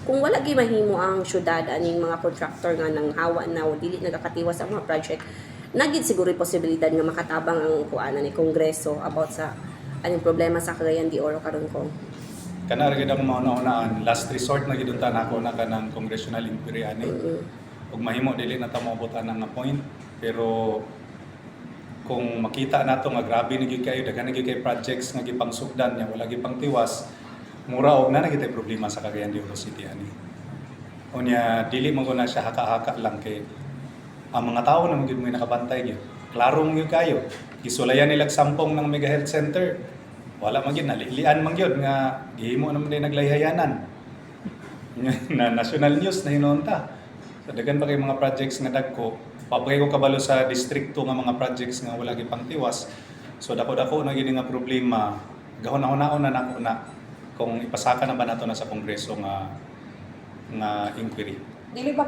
kung wala gyud mahimo ang syudad aning mga contractor nga nang hawa na o dili nagakatiwas sa mga project, nagid siguro posibilidad nga makatabang ang kuanan ni Kongreso about sa aning problema sa Cagayan de Oro karon ko. Kana ra gid ang mauna-unaan, last resort na gid unta nako na kanang congressional inquiry ani. Ug mahimo dili na ta moabotan ang point, pero kung makita nato nga grabe na gyud kayo, daghan na gyud kay projects nga gipangsugdan nya wala gyud pang tiwas, mura og na gyud problema sa Cagayan de Oro City ani. Unya dili man na siya haka-haka lang kay ang mga tao na gyud mo nakabantay gyud. Klaro mo gyud kayo. Gisulayan nila sampung ng Mega Health Center. Wala man gyud nalilian man gyud nga gihimo naman din naglayhayanan. Na national news na hinunta. So daghan pa kay mga projects nga dagko. Papagay ko kabalo sa distrikto nga mga projects nga wala gyud pangtiwas. So dako-dako na gyud nga problema. Gahon-naon na nako na kung ipasaka na ba nato na sa Kongreso nga inquiry. Dili ba